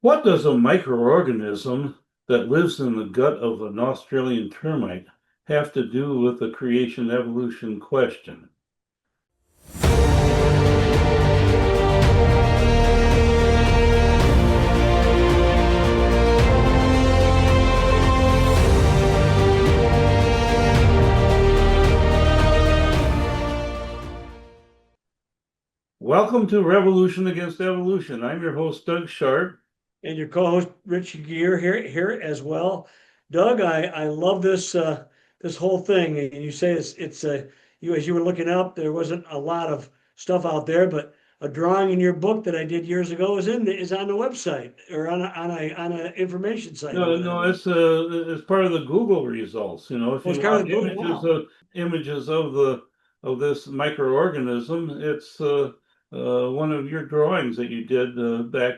What does a microorganism that lives in the gut of an Australian termite have to do with the creation evolution question? Welcome to Revolution Against Evolution. I'm your host, Doug Sharp. And your co-host Rich Gear here as well. Doug, I love this whole thing. And you say it's you as you were looking up, there wasn't a lot of stuff out there, but a drawing in your book that I did years ago is on the website or on a information site or No, no, whatever. it's part of the Google results. If Oh, you it's kind want of good. Wow. images of this microorganism, it's one of your drawings that you did back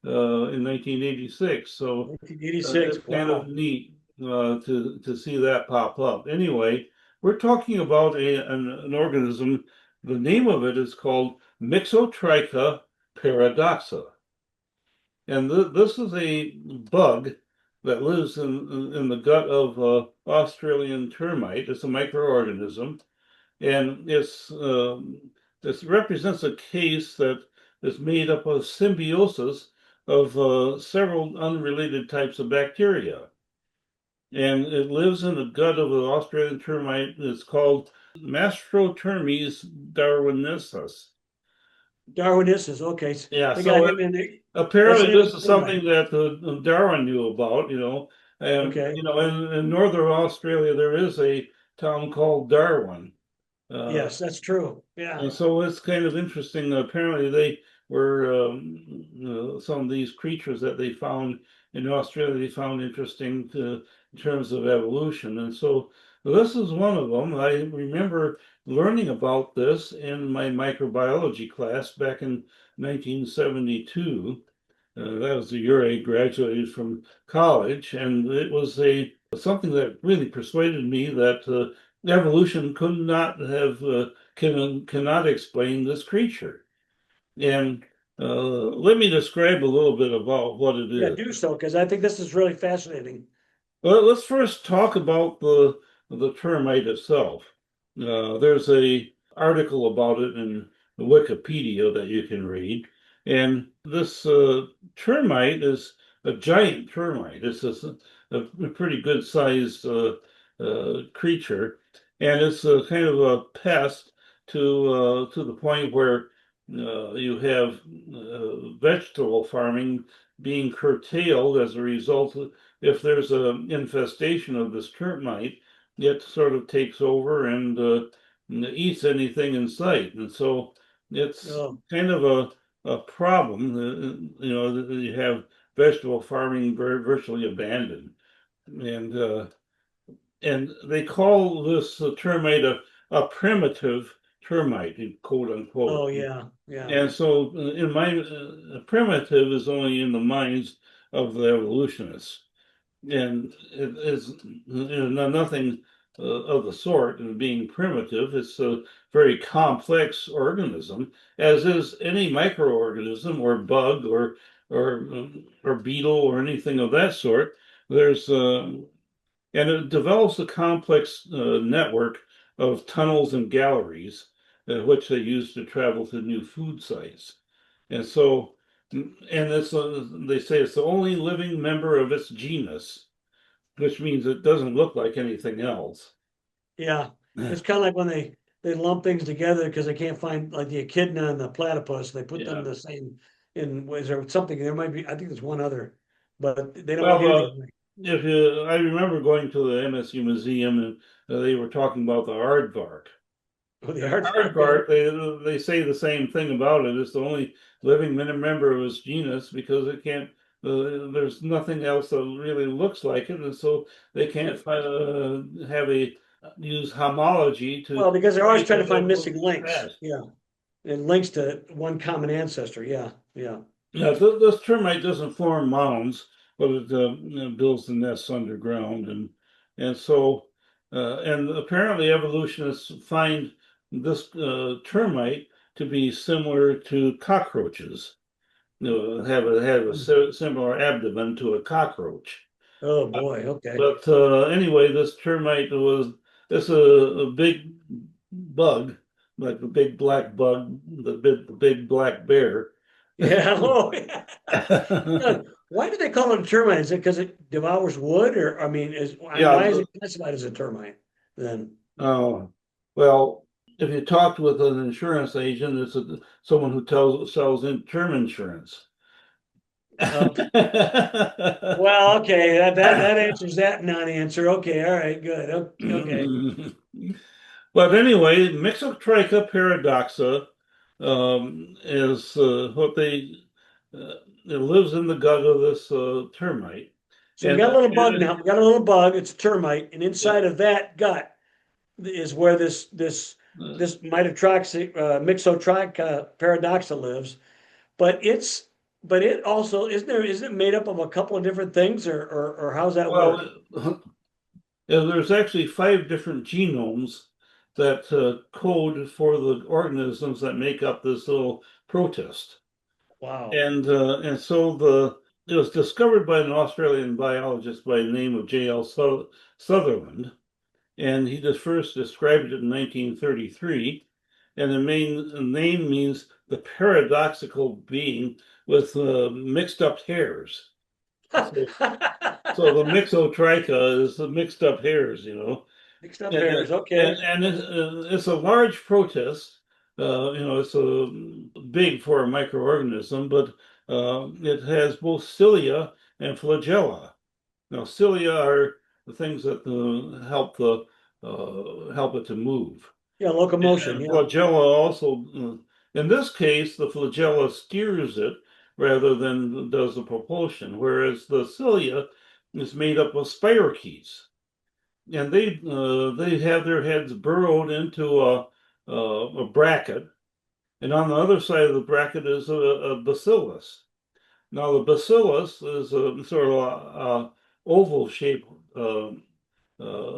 in 1986. So 1986. it's kind of Wow. neat to see that pop up. Anyway, we're talking about an organism. The name of it is called Mixotricha paradoxa. And this is a bug that lives in the gut of Australian termite. It's a microorganism, and this represents a case that is made up of symbiosis of several unrelated types of bacteria. And it lives in the gut of an Australian termite. It's called Mastotermes darwiniensis. Darwiniensis. Okay. Yeah, They got so him in there. That's the apparently name of this the is termite. something that Darwin knew about. And Okay. in northern Australia there is a town called Darwin. Uh, Yes, that's true. Yeah. and so it's kind of interesting. Apparently they were some of these creatures that they found in Australia they found interesting in terms of evolution. And so this is one of them. I remember learning about this in my microbiology class back in 1972. That was the year I graduated from college, and it was a something that really persuaded me that evolution could not have cannot explain this creature. And let me describe a little bit about what it Yeah, is. do so because I think this is really fascinating. Well, let's first talk about the termite itself. There's a article about it in Wikipedia that you can read, and this termite is a giant termite. A pretty good sized creature, and it's a kind of a pest to the point where you have vegetable farming being curtailed as a result if there's an infestation of this termite, it sort of takes over and eats anything in sight. And so it's Oh, kind of a problem. You have vegetable farming virtually abandoned. And and they call this termite a primitive termite, quote unquote. oh yeah, yeah. And so, in my primitive is only in the minds of the evolutionists, and it is nothing of the sort. And being primitive, it's a very complex organism, as is any microorganism or bug or beetle or anything of that sort. There's and it develops a complex network of tunnels and galleries, which they use to travel to new food sites. And so, and they say it's the only living member of its genus, which means it doesn't look like anything else. Yeah. It's kind of like when they lump things together because they can't find like the echidna and the platypus. They put them Yeah. in the same in was there something there might be I think there's one other, but they don't look Well, anything like if you, I remember going to the MSU museum and they were talking about the aardvark. oh, the And aardvark. Yeah. aardvark, they say the same thing about it. It's the only living member of its genus because it can't. There's nothing else that really looks like it, and so they can't have a use homology to Well, because they're always trace trying what to find it missing looks links. past. Yeah. And links to one common ancestor. Yeah. Yeah. Now, this termite doesn't form mounds, but it builds the nests underground, and so and apparently evolutionists find this termite to be similar to cockroaches. have a similar abdomen to a cockroach. Oh boy, okay. But anyway, this termite was it's a big bug, like the big black bug, the big black bear. Yeah. Oh, yeah. Why do they call it a termite? Is it because it devours wood, or I mean, Yeah. why is it classified as a termite then? Oh, well, if you talked with an insurance agent, someone who sells in term insurance. Okay. Well, okay, that answers that non-answer. Okay, all right, good. Okay. But anyway, Mixotricha paradoxa is what it lives in the gut of this termite, So we and, got a little bug and now. We got a little bug. It's a termite, and yeah, inside of that gut is where uh, this Mixotricha paradoxa lives. But it also isn't it made up of a couple of different things, or how's that work? well, there's actually 5 different genomes that code for the organisms that make up this little protist. Wow. And so it was discovered by an Australian biologist by the name of J.L. Sutherland, and he just first described it in 1933. And the main name means the paradoxical being with mixed up hairs. So, so the mixotricha is the mixed up hairs. Mixed up And hairs. Okay. it's a large protist. It's big for a microorganism, but it has both cilia and flagella. Now, cilia are the things that help it to move, Yeah, locomotion. and Yeah. flagella also. In this case, the flagella steers it rather than does the propulsion, whereas the cilia is made up of spirochetes, and they have their heads burrowed into a bracket, and on the other side of the bracket is a bacillus. Now the bacillus is a sort of oval shaped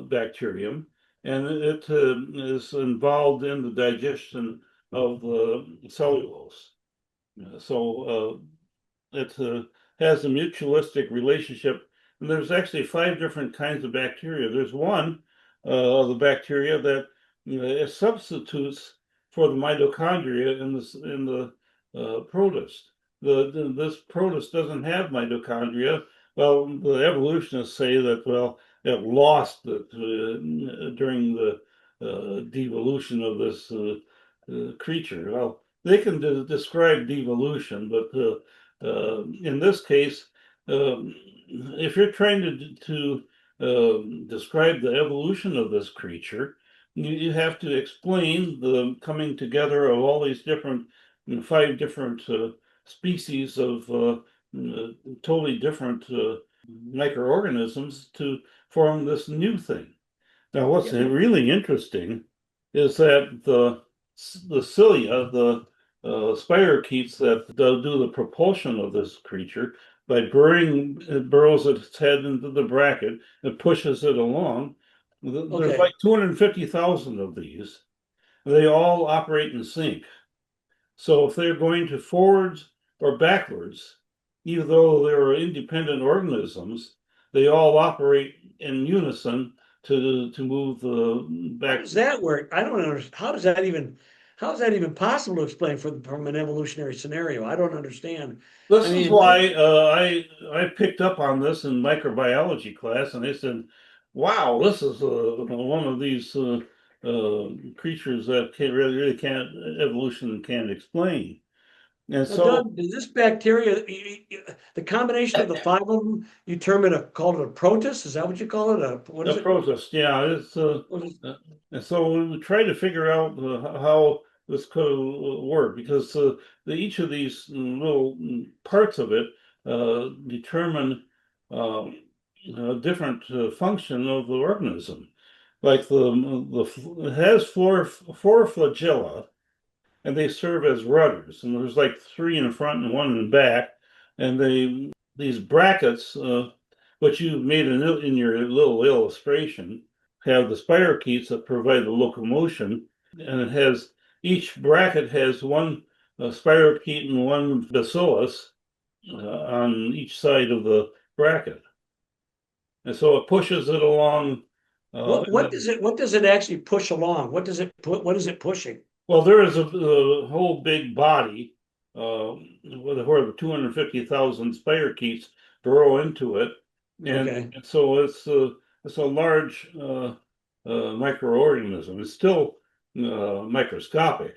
bacterium, and it is involved in the digestion of the cellulose. So it has a mutualistic relationship. And there's actually 5 different kinds of bacteria. There's one of the bacteria that it substitutes for the mitochondria in the protist. This protist doesn't have mitochondria. Well, the evolutionists say that it lost it during the devolution of this creature. Well, they can describe devolution, but in this case, if you're trying to describe the evolution of this creature, you have to explain the coming together of all these 5 different species of totally different microorganisms to form this new thing. Now, what's Yeah. really interesting is that the cilia, the spirochetes that do the propulsion of this creature by it burrows its head into the bracket and pushes it along. There's Okay. like 250,000 of these. They all operate in sync. So if they're going to forwards or backwards, even though they're independent organisms, they all operate in unison to move How back. does that work? I don't understand. How is that even possible to explain from an evolutionary scenario? I don't understand. I This is mean, why I picked up on this in microbiology class, and they said, "Wow, this is one of these creatures that really can't evolution can't explain." And now, so Doug, does this bacteria, the combination of the 5 of them, you term it call it a protist? Is that what you call it? What a is it? protist, yeah, What is, and so we tried to figure out how this could work because each of these little parts of it determine um, a different function of the organism. Like it has four flagella, and they serve as rudders. And there's like 3 in front and 1 in back, and these brackets, which you made in your little illustration, have the spirochetes that provide the locomotion, and each bracket has one spirochete and one bacillus, on each side of the bracket, and so it pushes it along. What does it actually push along? What is it pushing? Well, there is a whole big body where the 250,000 spirochetes burrow into it, and Okay, so it's a large microorganism. It's still microscopic,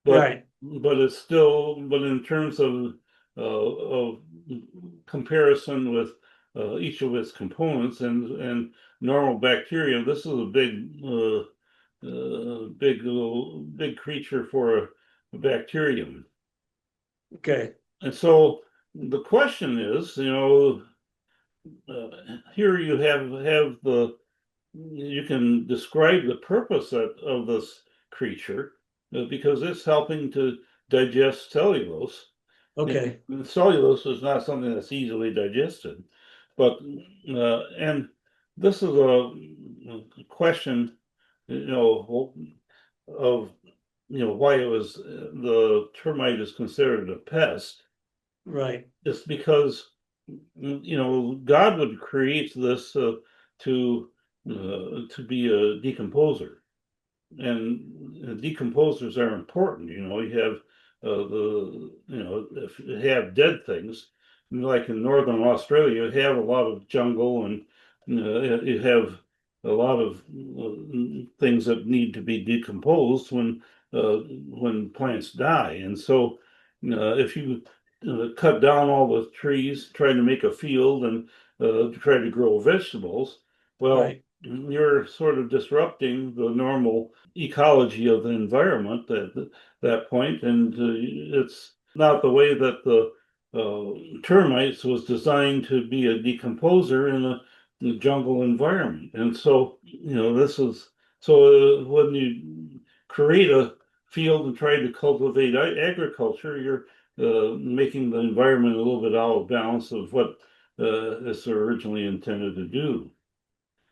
right. but it's still but in terms of comparison with each of its components and normal bacteria, this is a big creature for a bacterium. Okay, And so the question is, uh, here you have the you can describe the purpose of this creature because it's helping to digest cellulose. okay, And cellulose is not something that's easily digested, but and this is a question, of why it was the termite is considered a pest. right. It's because God would create this to be a decomposer, and decomposers are important. You have if you have dead things, like in northern Australia, you have a lot of jungle, and you have a lot of things that need to be decomposed when plants die. And so, if you cut down all the trees, trying to make a field and try to grow vegetables, well, Right. you're sort of disrupting the normal ecology of the environment at that point, and it's not the way that the termites was designed to be a decomposer in a jungle environment. And so, this is so when you create a field and try to cultivate agriculture, you're making the environment a little bit out of balance of what it's originally intended to do.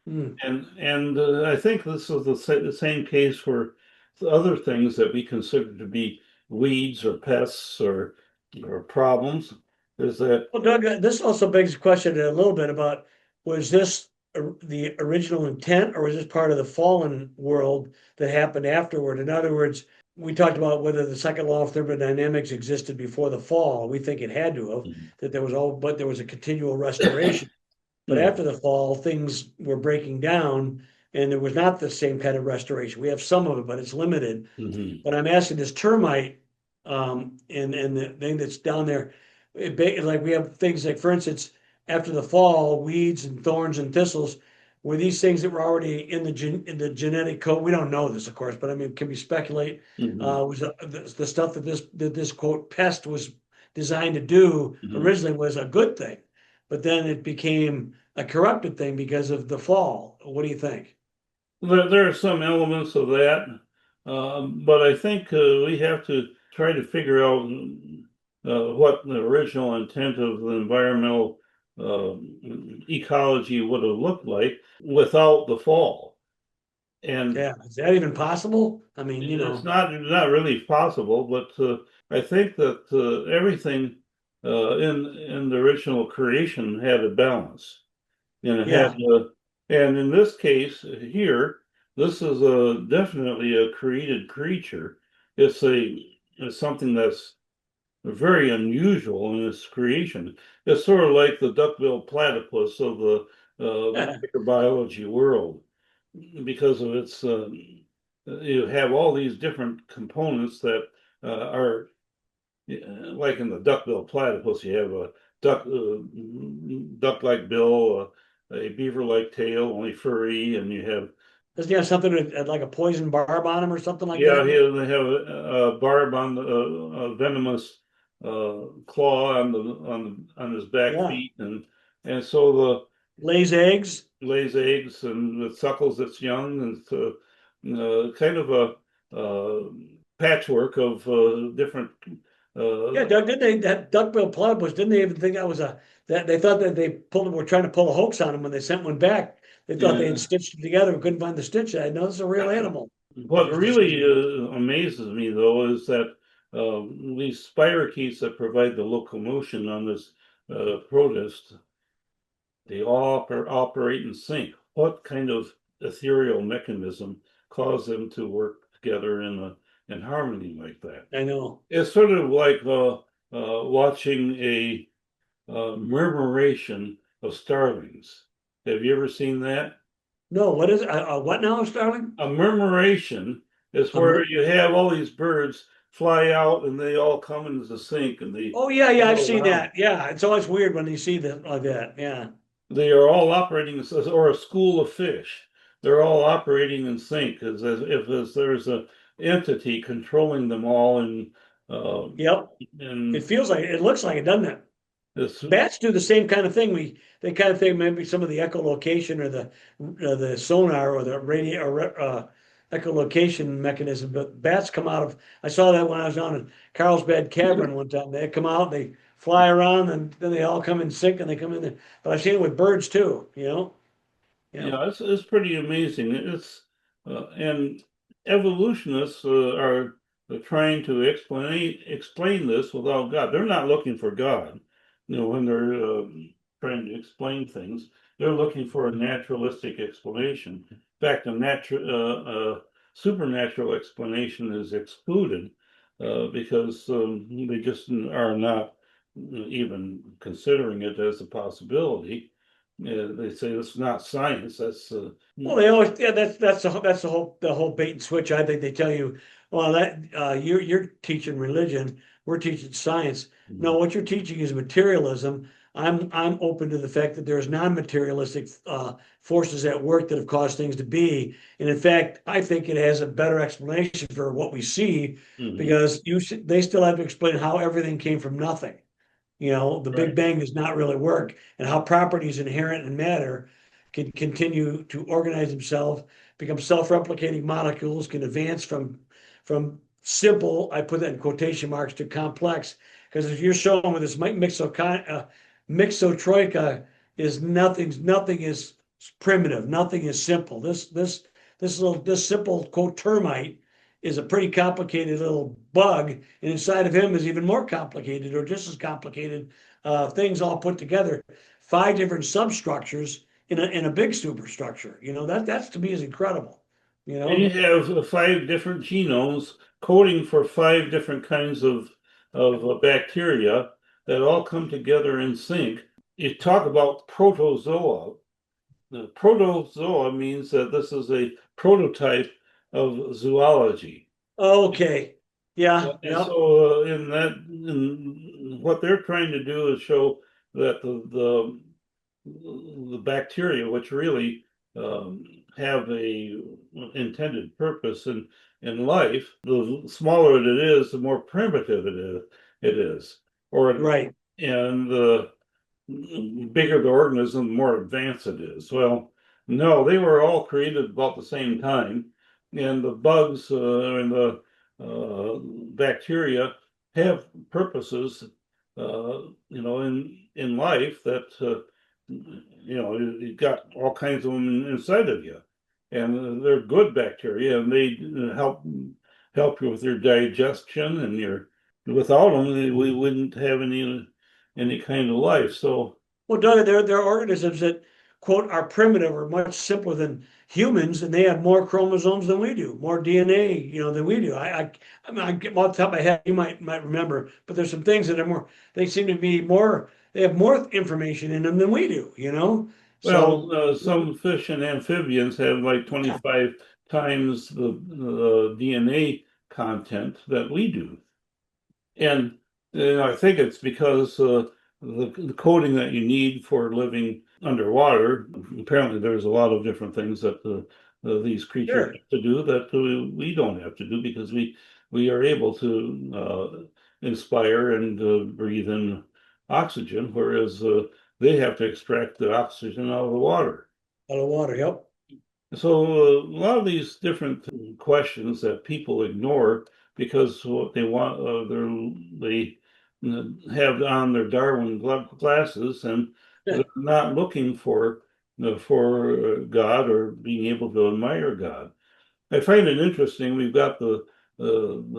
Hmm. And I think this is the same case for the other things that we consider to be weeds or pests or problems. Is that Well, Doug, this also begs the question a little bit about, was this the original intent, or was this part of the fallen world that happened afterward? In other words, we talked about whether the second law of thermodynamics existed before the fall. We think it had to have, that there was but there was a continual restoration. But yeah. after the fall, things were breaking down and there was not the same kind of restoration. We have some of it, but it's limited. Mhm. But I'm asking this termite, and the thing that's down there, like we have things like, for instance, after the fall, weeds and thorns and thistles were these things that were already in the genetic code. We don't know this, of course, but I mean, can we speculate? Mhm. Was the stuff that this quote pest was designed to do Mhm. originally was a good thing, but then it became a corrupted thing because of the fall. What do you think? There are some elements of that, but I think we have to try to figure out what the original intent of the environmental uh, ecology would have looked like without the fall. And Yeah, is that even possible? I mean, it's not really possible, but I think that everything in the original creation had a balance, and it had yeah, and in this case here, this is definitely a created creature. It's something that's very unusual in its creation. It's sort of like the duck-billed platypus of the microbiology world because of its you have all these different components that are like in the duck-billed platypus. You have a duck-like bill, a beaver-like tail, only furry, and you have doesn't he have something like a poison barb on him or something like yeah, that? they have a barb on the a venomous claw on his back Yeah, feet, and so lays eggs. lays eggs and it suckles its young, and it's kind of a patchwork of different. Yeah, Uh, Doug, didn't they, that duck-billed platypus, didn't they even think that was that they thought that they were trying to pull a hoax on him when they sent one back. They thought they had yeah. stitched them together and couldn't find the stitch. I know it's a real animal. It What was really discovered. amazes me though is that these spirochetes that provide the locomotion on this protist, they all operate in sync. What kind of ethereal mechanism caused them to work together in harmony like that? I know. It's sort of like watching a murmuration of starlings. Have you ever seen that? No, what is it? What now, Starling? A murmuration is A where mer you have all these birds fly out and they all come into sync and they Oh yeah, yeah, I've go seen around. that. Yeah, it's always weird when you see that like that. Yeah. They are all operating or a school of fish. They're all operating in sync as if there's a entity controlling them all uh, Yep. It in feels like it looks like it, doesn't it? this. Bats do the same kind of thing. They kind of think maybe some of the echolocation or the sonar or the radio or echolocation mechanism, but bats come out of. I saw that when I was down in Carlsbad Cavern one time. They come out, they fly around, and then they all come in sync and they come in there. But I've seen it with birds too. You know. Yeah. Yeah, it's pretty amazing. It's and evolutionists are trying to explain this without God. They're not looking for God. When they're trying to explain things, they're looking for a naturalistic explanation. In fact, a natural supernatural explanation is excluded because they just are not even considering it as a possibility. They say it's not science. That's Well, they always yeah. That's the whole bait and switch. I think they tell you, well, that you're teaching religion, we're teaching science. No, what you're teaching is materialism. I'm open to the fact that there's non-materialistic forces at work that have caused things to be. And in fact, I think it has a better explanation for what we see Mhm. because they still have to explain how everything came from nothing. The Big Right. Bang does not really work, and how properties inherent in matter can continue to organize themselves, become self-replicating molecules, can advance from simple, I put that in quotation marks, to complex. Because if you're showing with this mixotroika is nothing is primitive, nothing is simple. This simple quote termite is a pretty complicated little bug, and inside of him is even more complicated or just as complicated things all put together. Five different substructures in a big superstructure. That's to me is incredible. You And you know, have five different genomes coding for five different kinds of bacteria that all come together in sync. You talk about protozoa. The protozoa means that this is a prototype of zoology. okay, yeah, And yep, so, what they're trying to do is show that the bacteria, which really um, have a intended purpose in life, the smaller it is, the more primitive It is, or right, and the bigger the organism, the more advanced it is. Well, no, they were all created about the same time, and the bugs and the bacteria have purposes, in life that you've got all kinds of them inside of you, and they're good bacteria, and they help you with your digestion and your. Without them, we wouldn't have any kind of life. So, Well, Doug, there are organisms that, quote, are primitive or much simpler than humans, and they have more chromosomes than we do, more DNA, than we do. I mean, I get off the top of my head, you might remember, but there's some things that are more, they seem to be more, they have more information in them than we do. well, So, some fish and amphibians have like yeah, 25 times the DNA content that we do. And I think it's because the coding that you need for living underwater, apparently there's a lot of different things that these creatures sure. have to do that we don't have to do because we are able to inspire and breathe in oxygen, whereas they have to extract the oxygen out of the water. Out of water, yep. So a lot of these different questions that people ignore because what they want, they have on their Darwin glasses, and they're not looking for God or being able to admire God. I find it interesting. We've got the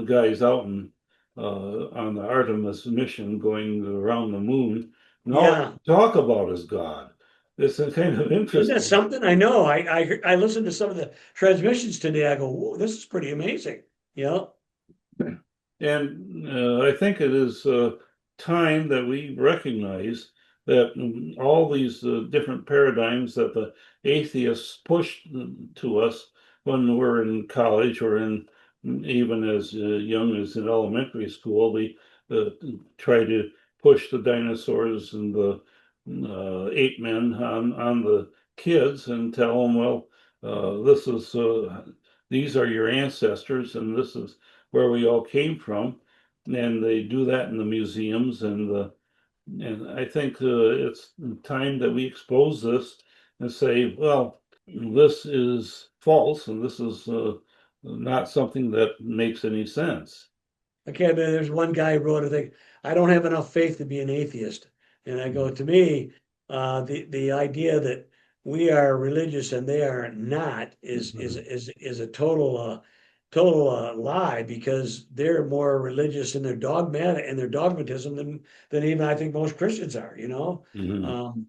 guys out in on the Artemis mission going around the moon. And all Yeah. they talk about is God. It's a kind of Isn't that interesting. something? I know. I listened to some of the transmissions today. I go, whoa, this is pretty amazing. Yeah. And I think it is time that we recognize that all these different paradigms that the atheists push to us when we're in college or in even as young as in elementary school, they uh, try to push the dinosaurs and the ape men on the kids and tell them, well, this is these are your ancestors, and this is where we all came from, and they do that in the museums and I think it's time that we expose this and say, well, this is false, and this is not something that makes any sense. Okay, but there's one guy who wrote a thing. I don't have enough faith to be an atheist. And I go, to me, the idea that we are religious and they are not Mhm. is a total lie, because they're more religious in their dogmatic and their dogmatism than even I think most Christians are, you know. Mhm. Um,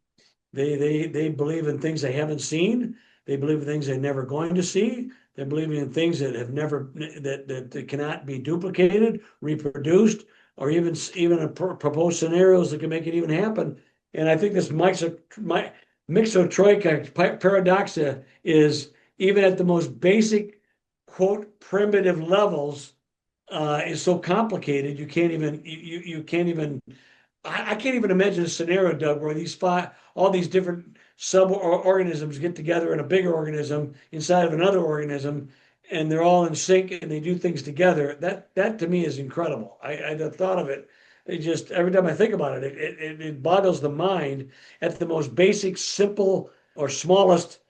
they believe in things they haven't seen. They believe in things they're never going to see. They're believing in things that have never that cannot be duplicated, reproduced, or even proposed scenarios that can make it even happen. And I think this Mixotricha Paradoxa is, even at the most basic, quote, primitive levels, is so complicated you can't even I can't even imagine a scenario, Doug, where all these different sub-organisms get together in a bigger organism inside of another organism, and they're all in sync and they do things together. That to me is incredible. The thought of it, it just every time I think about it, it boggles the mind. At the most basic, simple, or smallest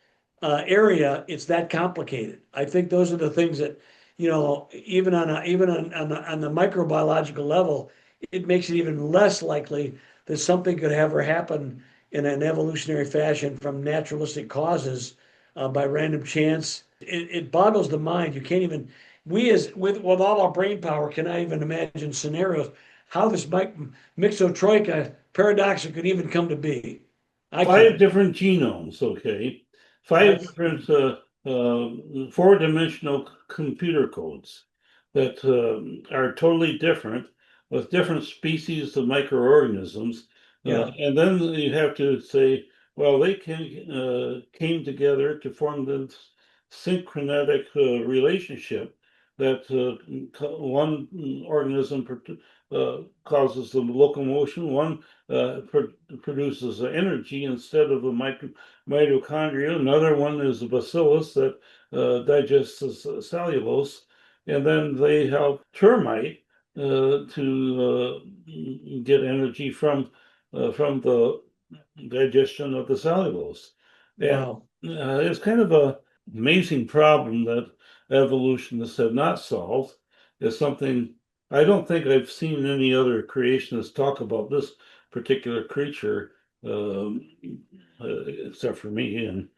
area, it's that complicated. I think those are the things that, even on the microbiological level, it makes it even less likely that something could ever happen in an evolutionary fashion from naturalistic causes, by random chance. It boggles the mind. You can't even, we as with all our brain power cannot even imagine scenarios how this Mixotroika paradox could even come to be. I Five can't. different genomes, okay? Five That's different four-dimensional computer codes that are totally different with different species of microorganisms. Yeah. And then you have to say, well, they came together to form this synchronetic relationship that one organism causes the locomotion, one produces energy instead of the mitochondria. Another one is a bacillus that digests the cellulose, and then they help termite to get energy from the digestion of the cellulose. And Wow. it's kind of a amazing problem that evolutionists have not solved. It's something I don't think I've seen any other creationists talk about this particular creature, um, except for me, and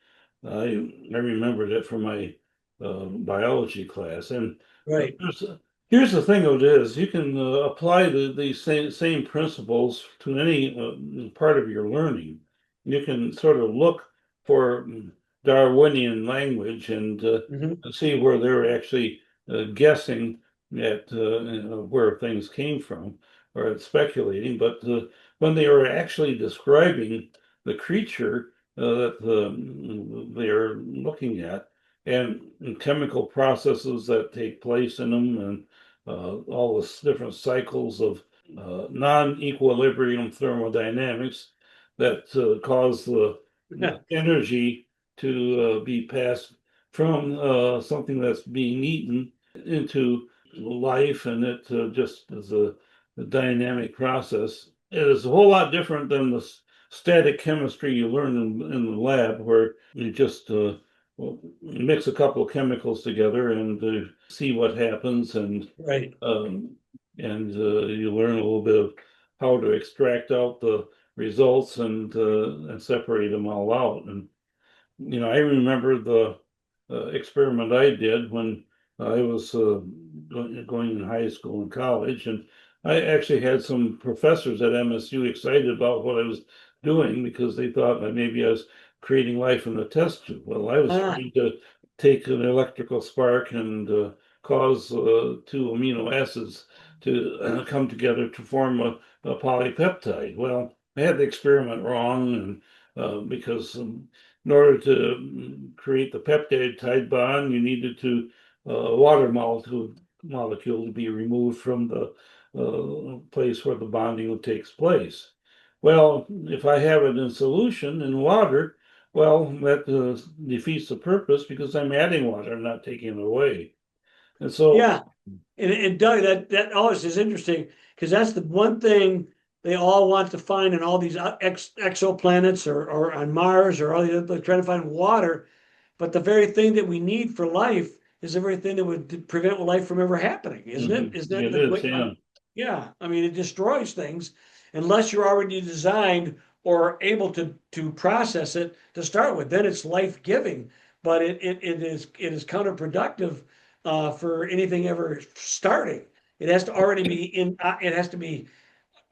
I remembered it from my biology class. And Right. there's, here's the thing of it is, you can apply these same principles to any part of your learning. You can sort of look for Darwinian language and Hmm. see where they're actually guessing at where things came from or speculating. But when they were actually describing the creature that they're looking at, and chemical processes that take place in them, and all the different cycles of non-equilibrium thermodynamics that cause the energy to be passed from something that's being eaten into life, and it just is a dynamic process. It is a whole lot different than the static chemistry you learn in the lab, where you just well, mix a couple of chemicals together and see what happens, Right. um, and you learn a little bit of how to extract out the results and separate them all out. And I remember the experiment I did when I was going in high school and college, and I actually had some professors at MSU excited about what I was doing because they thought that maybe I was creating life in the test tube. Well, I was Ah, trying to take an electrical spark and cause two amino acids to come together to form a polypeptide. Well, I had the experiment wrong, and because in order to create the peptide bond, you needed to water molecule to be removed from the place where the bonding takes place. Well, if I have it in solution in water, well, that defeats the purpose because I'm adding water, I'm not taking it away. And so, yeah. And Doug, that always is interesting because that's the one thing they all want to find in all these exoplanets or on Mars or all these, they're trying to find water. But the very thing that we need for life is the very thing that would prevent life from ever happening, isn't it? Isn't that it the is, way? yeah. Yeah, I mean, it destroys things unless you're already designed or able to process it to start with. Then it's life giving, but it is counterproductive for anything ever starting. It has to already be in. It has to be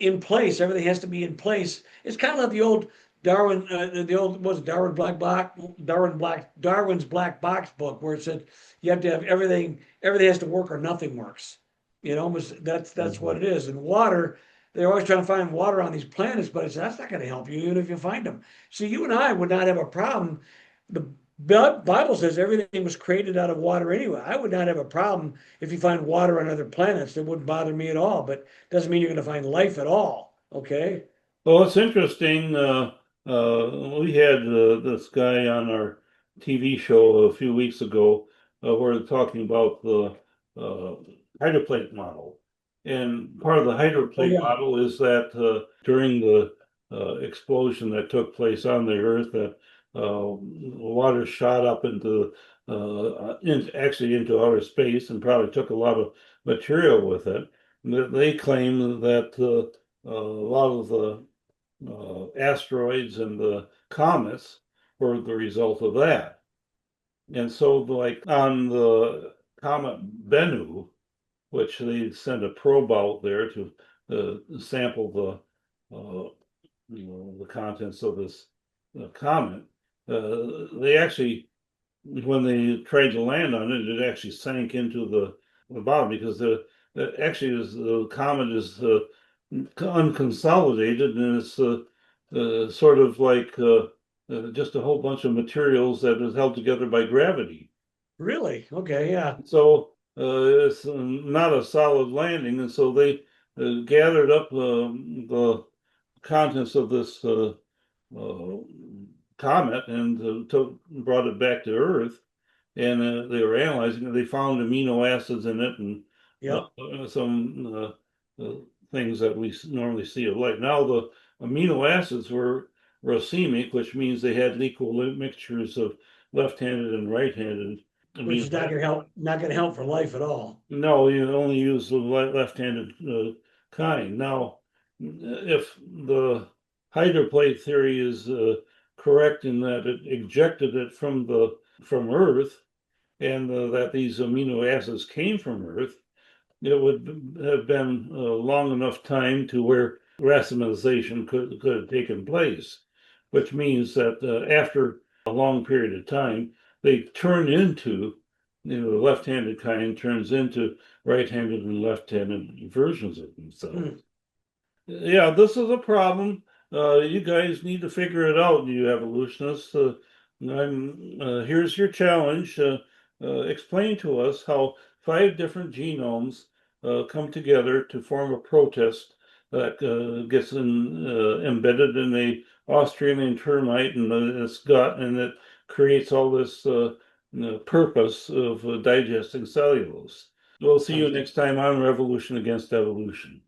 in place. Everything has to be in place. It's kind of like the old Darwin, the old was Darwin's black box book, where it said you have to have everything. Everything has to work or nothing works. That's what Mhm. it is. And water, they're always trying to find water on these planets, but that's not going to help you even if you find them. See, you and I would not have a problem. The Bible says everything was created out of water anyway. I would not have a problem if you find water on other planets. That wouldn't bother me at all. But doesn't mean you're going to find life at all. Okay. Well, it's interesting. We had this guy on our TV show a few weeks ago where they're talking about the uh, hydroplate model. And part of the Oh hydroplate yeah. model is that during the explosion that took place on the Earth, that water shot up actually into outer space and probably took a lot of material with it. They claim that a lot of the asteroids and the comets were the result of that. And so, like on the comet Bennu, which they sent a probe out there to sample the contents of this comet, they actually, when they tried to land on it, it actually sank into the bottom because actually the comet is unconsolidated and it's sort of like just a whole bunch of materials that is held together by gravity. Really? Okay. Yeah. So it's not a solid landing, and so they gathered up the contents of this uh, comet and brought it back to Earth. And they were analyzing it. They found amino acids in it and Yep. some things that we normally see of light. Now the amino acids were racemic, which means they had equal mixtures of left-handed and right-handed Which amino is not going to acids. help. Not going to help for life at all. No, you only use the left-handed kind. Now, if the hydroplate theory is correct in that it ejected it from Earth, and that these amino acids came from Earth, it would have been a long enough time to where racemization could have taken place, which means that after a long period of time, they turn into, the left-handed kind turns into right-handed and left-handed versions of Hmm. themselves. Yeah, this is a problem. You guys need to figure it out, you evolutionists. Here's your challenge. Explain to us how five different genomes come together to form a protist that gets embedded in a Australian termite and its gut, and it creates all this purpose of digesting cellulose. We'll see you Sounds next time on Revolution Against Evolution.